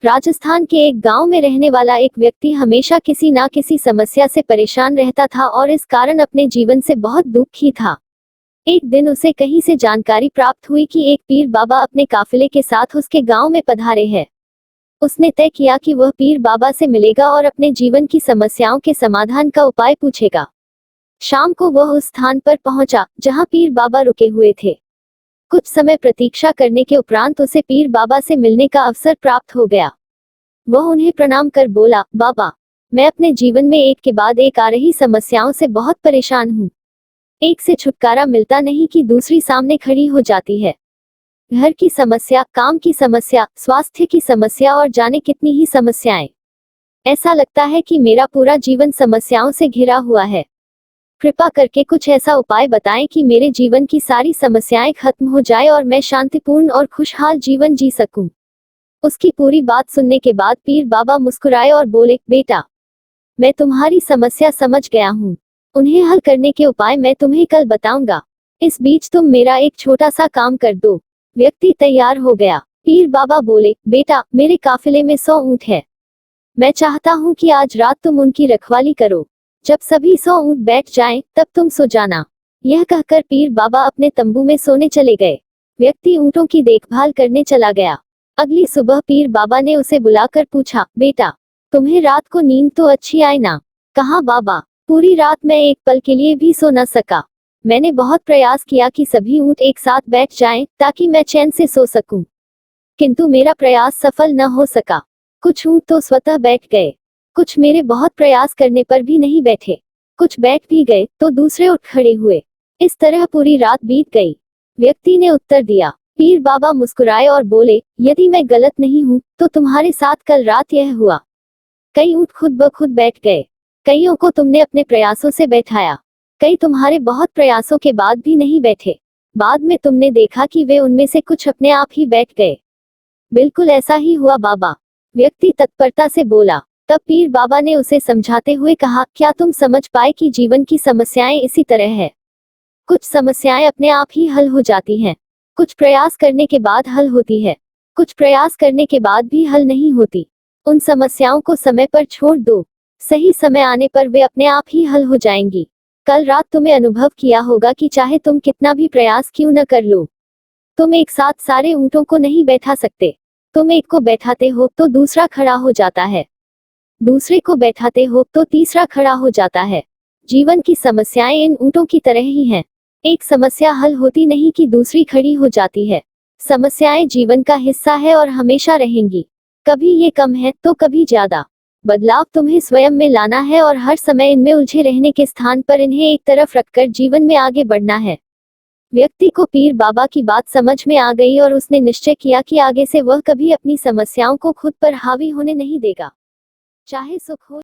राजस्थान के एक गांव में रहने वाला एक व्यक्ति हमेशा किसी ना किसी समस्या से परेशान रहता था और इस कारण अपने जीवन से बहुत दुखी था। एक दिन उसे कहीं से जानकारी प्राप्त हुई कि एक पीर बाबा अपने काफिले के साथ उसके गांव में पधारे हैं। उसने तय किया कि वह पीर बाबा से मिलेगा और अपने जीवन की समस्याओं के समाधान का उपाय पूछेगा। शाम को वह उस स्थान पर पहुंचा जहां पीर बाबा रुके हुए थे। कुछ समय प्रतीक्षा करने के उपरांत उसे पीर बाबा से मिलने का अवसर प्राप्त हो गया। वह उन्हें प्रणाम कर बोला, बाबा, मैं अपने जीवन में एक के बाद एक आ रही समस्याओं से बहुत परेशान हूँ। एक से छुटकारा मिलता नहीं कि दूसरी सामने खड़ी हो जाती है। घर की समस्या, काम की समस्या, स्वास्थ्य की समस्या और जाने कितनी ही समस्याएं। ऐसा लगता है कि मेरा पूरा जीवन समस्याओं से घिरा हुआ है। कृपा करके कुछ ऐसा उपाय बताएं कि मेरे जीवन की सारी समस्याएं खत्म हो जाए और मैं शांतिपूर्ण और खुशहाल जीवन जी सकूं। उसकी पूरी बात सुनने के बाद पीर बाबा मुस्कुराए और बोले, बेटा, मैं तुम्हारी समस्या समझ गया हूँ। उन्हें हल करने के उपाय मैं तुम्हें कल बताऊंगा। इस बीच तुम मेरा एक छोटा सा काम कर दो। व्यक्ति तैयार हो गया। पीर बाबा बोले, बेटा, मेरे काफिले में 100 ऊंट है। मैं चाहता हूँ कि आज रात तुम उनकी रखवाली करो। जब सभी 100 ऊंट बैठ जाएं, तब तुम सो जाना। यह कहकर पीर बाबा अपने तंबू में सोने चले गए। व्यक्ति ऊंटों की देखभाल करने चला गया। अगली सुबह पीर बाबा ने उसे बुलाकर पूछा, बेटा, तुम्हें रात को नींद तो अच्छी आई ना? कहा, बाबा, पूरी रात मैं एक पल के लिए भी सो न सका। मैंने बहुत प्रयास किया कि सभी ऊंट एक साथ बैठ जाएं, ताकि मैं चैन से सो सकूं। किंतु मेरा प्रयास सफल न हो सका। कुछ ऊंट तो स्वतः बैठ गए, कुछ मेरे बहुत प्रयास करने पर भी नहीं बैठे। कुछ बैठ भी गए तो दूसरे उठ खड़े हुए। इस तरह पूरी रात बीत गई। व्यक्ति ने उत्तर दिया। पीर बाबा मुस्कुराए और बोले, यदि मैं गलत नहीं हूँ तो तुम्हारे साथ कल रात यह हुआ। कई ऊंट खुद ब खुद बैठ गए, कईयों को तुमने अपने प्रयासों से बैठाया, कई तुम्हारे बहुत प्रयासों के बाद भी नहीं बैठे। बाद में तुमने देखा कि वे उनमें से कुछ अपने आप ही बैठ गए। बिल्कुल ऐसा ही हुआ बाबा, व्यक्ति तत्परता से बोला। तब पीर बाबा ने उसे समझाते हुए कहा, क्या तुम समझ पाए कि जीवन की समस्याएं इसी तरह है? कुछ समस्याएं अपने आप ही हल हो जाती हैं, कुछ प्रयास करने के बाद हल होती है, कुछ प्रयास करने के बाद भी हल नहीं होती। उन समस्याओं को समय पर छोड़ दो, सही समय आने पर वे अपने आप ही हल हो जाएंगी। कल रात तुम्हें अनुभव किया होगा कि चाहे तुम कितना भी प्रयास क्यों न कर लो, तुम एक साथ सारे ऊंटों को नहीं बैठा सकते। तुम एक को बैठाते हो तो दूसरा खड़ा हो जाता है, दूसरे को बैठाते हो तो तीसरा खड़ा हो जाता है। जीवन की समस्याएं इन ऊंटों की तरह ही हैं। एक समस्या हल होती नहीं कि दूसरी खड़ी हो जाती है। समस्याएं जीवन का हिस्सा है और हमेशा रहेंगी। कभी ये कम है तो कभी ज्यादा। बदलाव तुम्हें स्वयं में लाना है और हर समय इनमें उलझे रहने के स्थान पर इन्हें एक तरफ रखकर जीवन में आगे बढ़ना है। व्यक्ति को पीर बाबा की बात समझ में आ गई और उसने निश्चय किया कि आगे से वह कभी अपनी समस्याओं को खुद पर हावी होने नहीं देगा, चाहे सुख हो